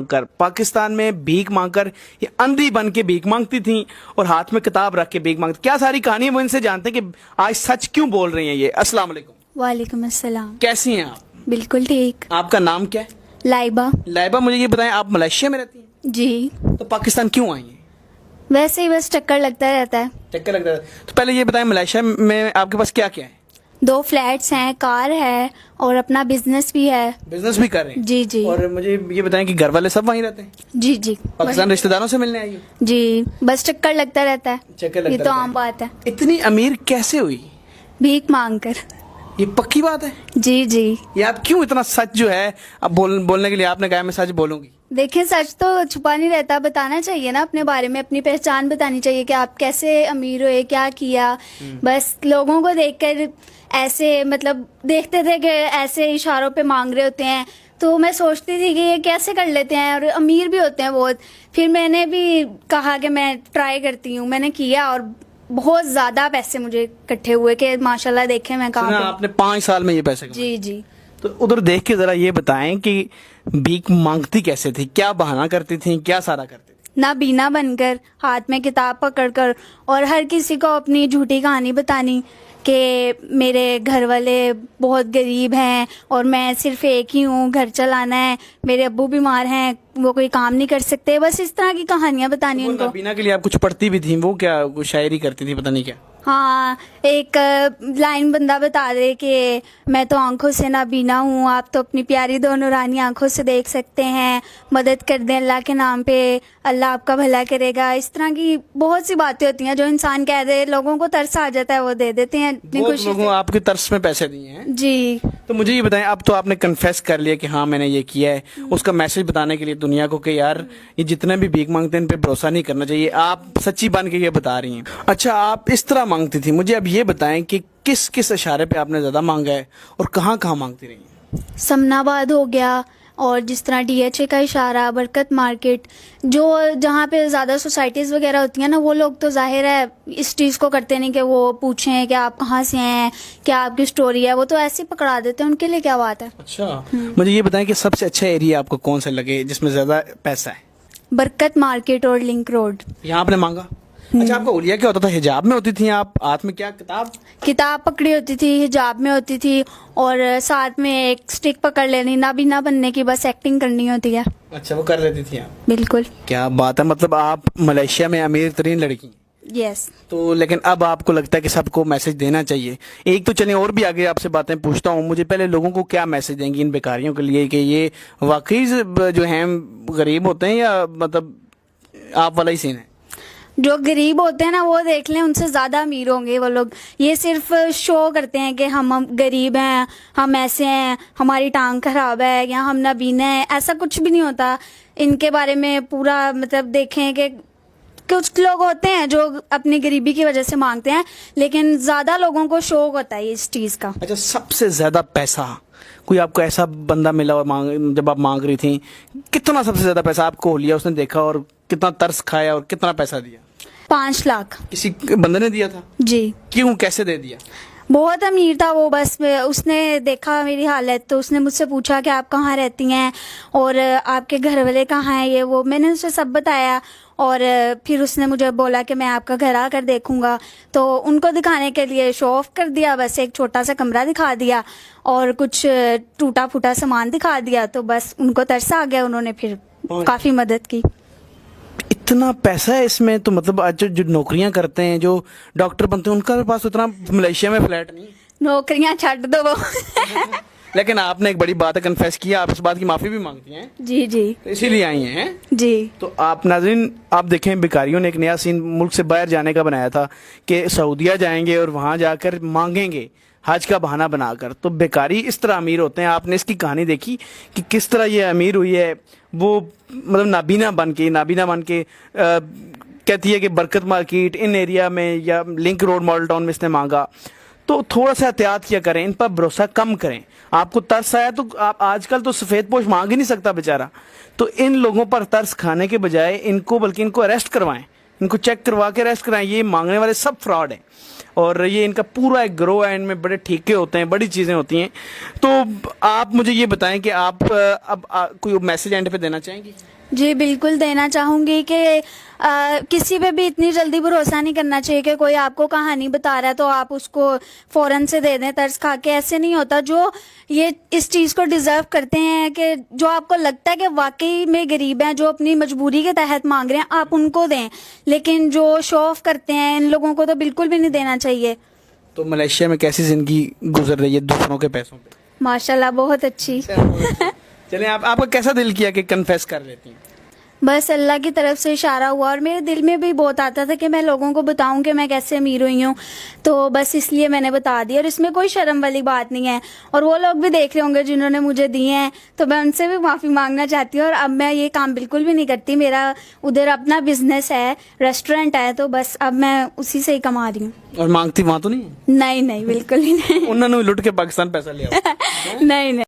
कर पाकिस्तान में भीख मांगकर ये अंधी बन के भीख मांगती थी और हाथ में किताब रख के भीख मांगती। क्या सारी कहानी वो इनसे जानते हैं कि आज सच क्यों बोल रही हैं ये। अस्सलाम वालेकुम। वालेकुम अस्सलाम। कैसी हैं आप? बिल्कुल ठीक। आपका नाम क्या है? लाइबा। लाइबा, मुझे ये बताएं आप मलेशिया में रहती हैं? जी। तो पाकिस्तान क्यों आई हैं? वैसे ही बस चक्कर लगता रहता है। चक्कर लगता है। तो पहले ये बताएं मलेशिया में आपके पास क्या क्या है? 2 फ्लैट्स हैं, कार है और अपना बिजनेस भी है। बिजनेस भी कर रहे हैं? जी जी। और मुझे ये बताएं कि घर वाले सब वहीं रहते हैं? जी जी। पाकिस्तान रिश्तेदारों से मिलने आई हो? जी, बस चक्कर लगता रहता है। चक्कर लगता ये तो रहता है। आम बात है। इतनी अमीर कैसे हुई? भीख मांग कर। ये पक्की बात है? जी जी। ये आप क्यों इतना सच जो है अब बोलने के लिए आपने कहा मैं सच बोलूंगी? देखिए, सच तो छुपा नहीं रहता, बताना चाहिए ना अपने बारे में, अपनी पहचान बतानी चाहिए कि आप कैसे अमीर हुए, क्या किया। बस लोगों को देखकर ऐसे मतलब देखते थे कि ऐसे इशारों पे मांग रहे होते हैं, तो मैं सोचती थी कि ये कैसे कर लेते हैं और अमीर भी होते हैं बहुत। फिर मैंने भी कहा कि मैं ट्राई करती हूँ, मैंने किया और बहुत ज्यादा पैसे मुझे इकट्ठे हुए कि माशाल्लाह देखें मैं कहाँ सुना पे। आपने 5 साल में ये पैसे कमाए? जी जी। तो उधर देख के जरा ये बताएं कि भीख मांगती कैसे थी, क्या बहाना करती थी, क्या सारा करती थी? ना बीना बनकर, हाथ में किताब पकड़कर और हर किसी को अपनी झूठी कहानी बतानी कि मेरे घर वाले बहुत गरीब हैं और मैं सिर्फ एक ही हूँ, घर चलाना है, मेरे अब्बू बीमार हैं, वो कोई काम नहीं कर सकते। बस इस तरह की कहानियां बतानी वो उनको। नबीना के लिए आप कुछ पढ़ती भी थी, वो क्या वो शायरी करती थी पता नहीं क्या? हाँ, एक लाइन बंदा बता दे कि मैं तो आंखों से नाबीना हूँ, आप तो अपनी प्यारी दो नूरानी आंखों से देख सकते हैं, मदद कर दें अल्लाह के नाम पे, अल्लाह आपका भला करेगा। इस तरह की बहुत सी बातें होती हैं जो इंसान कह दे, लोगों को तरस आ जाता है, वो दे देते हैं इतनी बहुत खुशी लोगों से। आपके तरस में पैसे दिए हैं? जी। तो मुझे ये बताएं, अब तो आपने कन्फेस कर लिया कि हाँ मैंने ये किया है, उसका मैसेज बताने के लिए दुनिया को कि यार ये जितने भी भीख मांगते हैं इन पे भरोसा नहीं करना चाहिए, आप सच्ची बन के ये बता रही हैं। अच्छा, आप इस तरह मांगती थी, मुझे अब ये बताएं कि किस किस इशारे पे आपने ज्यादा मांगा है और कहाँ कहाँ मांगती रही हैं? समनाबाद हो गया और जिस तरह DHA का इशारा, बरकत मार्केट, जो जहाँ पे ज़्यादा सोसाइटीज़ वगैरह होती हैं ना, वो लोग तो जाहिर है इस चीज़ को करते नहीं कि वो पूछें कि आप कहाँ से हैं, क्या आपकी स्टोरी है, वो तो ऐसे ही पकड़ा देते हैं, उनके लिए क्या बात है। अच्छा, मुझे ये बताएं कि सबसे अच्छा एरिया आपको कौन सा लगे जिसमें ज्यादा पैसा है? बरकत मार्केट और लिंक रोड। यहाँ आपने मांगा? अच्छा, आपका हुलिया क्या होता था? हिजाब में होती थी आप? हाथ में क्या किताब पकड़ी होती थी, हिजाब में होती थी और साथ में एक स्टिक पकड़ लेनी, नाबीना बनने की बस एक्टिंग करनी होती है। अच्छा, वो कर लेती थी आप? बिल्कुल। क्या बात है, मतलब आप मलेशिया में अमीर तरीन लड़की। यस। तो लेकिन अब आपको लगता है कि सबको मैसेज देना चाहिए। एक तो चलिए और भी आगे आपसे बातें पूछता हूँ, मुझे पहले लोगों को क्या मैसेज देंगी इन बेकारियों के लिए कि ये वाकई जो हैं गरीब होते हैं या मतलब आप वाला ही सीन है? जो गरीब होते हैं ना, वो देख लें, उनसे ज़्यादा अमीर होंगे वो लोग। ये सिर्फ शो करते हैं कि हम गरीब हैं, हम ऐसे हैं, हमारी टांग खराब है या हम नाबीना हैं, ऐसा कुछ भी नहीं होता। इनके बारे में पूरा मतलब देखें कि कुछ लोग होते हैं जो अपनी गरीबी की वजह से मांगते हैं, लेकिन ज़्यादा लोगों को शौक होता है इस चीज़ का। अच्छा, सबसे ज्यादा पैसा कोई आपको ऐसा बंदा मिला और जब आप मांग रही थी, कितना सबसे ज्यादा पैसा आपको लिया उसने देखा और कितना तरस खाया और कितना पैसा दिया? 5 लाख। किसी बंदे ने दिया था? जी। क्यों, कैसे दे दिया? बहुत अमीर था वो, बस उसने देखा मेरी हालत तो उसने मुझसे पूछा कि आप कहाँ रहती हैं और आपके घर वाले कहाँ हैं, ये वो मैंने उसे सब बताया और फिर उसने मुझे बोला कि मैं आपका घर आकर देखूंगा। तो उनको दिखाने के लिए शो ऑफ कर दिया, बस एक छोटा सा कमरा दिखा दिया और कुछ टूटा फूटा सामान दिखा दिया, तो बस उनको तरस आ गया, उन्होंने फिर काफ़ी मदद की। इतना पैसा है इसमें? तो मतलब आज जो नौकरियां करते हैं, जो डॉक्टर बनते हैं, उनका पास उतना मलेशिया में फ्लैट नहीं? नौकरियां छੱਡ दो वो। लेकिन आपने एक बड़ी बात है, कन्फेस किया, आप इस बात की माफी भी मांगती हैं? जी जी। तो इसीलिए आई हैं? जी। तो आप नाज़रीन, आप देखें, बेकारियों ने एक नया सीन मुल्क से बाहर जाने का बनाया था कि सऊदीया जाएंगे और वहां जाकर मांगेंगे हज का बहाना बनाकर। तो बेकारी इस तरह अमीर होते हैं। आपने इसकी कहानी देखी कि किस तरह ये अमीर हुई है? वो मतलब नाबीना बन के कहती है कि बरकत मार्केट इन एरिया में या लिंक रोड मॉडल टाउन में इसने मांगा। तो थोड़ा सा एहतियात किया करें, इन पर भरोसा कम करें। आपको तरस आया तो आप आजकल तो सफ़ेद पोश मांग ही नहीं सकता बेचारा, तो इन लोगों पर तरस खाने के बजाय इनको अरेस्ट करवाएं इनको चेक करवा के अरेस्ट कराएं। ये मांगने वाले सब फ्रॉड हैं और ये इनका पूरा एक ग्रोह है, इनमें बड़े ठेके होते हैं, बड़ी चीज़ें होती हैं। तो आप मुझे ये बताएं कि आप कोई मैसेज एंड पे देना चाहेंगी? जी बिल्कुल देना चाहूँगी कि किसी पे भी इतनी जल्दी भरोसा नहीं करना चाहिए कि कोई आपको कहानी बता रहा है तो आप उसको फ़ौरन से दे दें तरस खा के। ऐसे नहीं होता। जो ये इस चीज़ को डिज़र्व करते हैं कि जो आपको लगता है कि वाकई में गरीब हैं, जो अपनी मजबूरी के तहत मांग रहे हैं, आप उनको दें। लेकिन जो शो ऑफ करते हैं इन लोगों को तो बिल्कुल भी नहीं देना चाहिए। तो मलेशिया में कैसी ज़िंदगी गुजर रही है दूसरों के पैसों पे? माशाल्लाह बहुत अच्छी। चलें, आपका कैसा दिल किया कि कन्फेस कर लेती हैं? बस अल्लाह की तरफ से इशारा हुआ और मेरे दिल में भी बहुत आता था कि मैं लोगों को बताऊं कि मैं कैसे अमीर हुई हूं, तो बस इसलिए मैंने बता दिया। और इसमें कोई शर्म वाली बात नहीं है। और वो लोग भी देख रहे होंगे जिन्होंने मुझे दिए हैं, तो मैं उनसे भी माफ़ी मांगना चाहती हूँ। और अब मैं ये काम बिल्कुल भी नहीं करती। मेरा उधर अपना बिजनेस है, रेस्टोरेंट है, तो बस अब मैं उसी से ही कमा रही हूँ। और मांगती वहाँ तो नहीं है? नहीं नहीं, बिल्कुल ही नहीं। उन्होंने लुट के पाकिस्तान पैसा लिया? नहीं नहीं।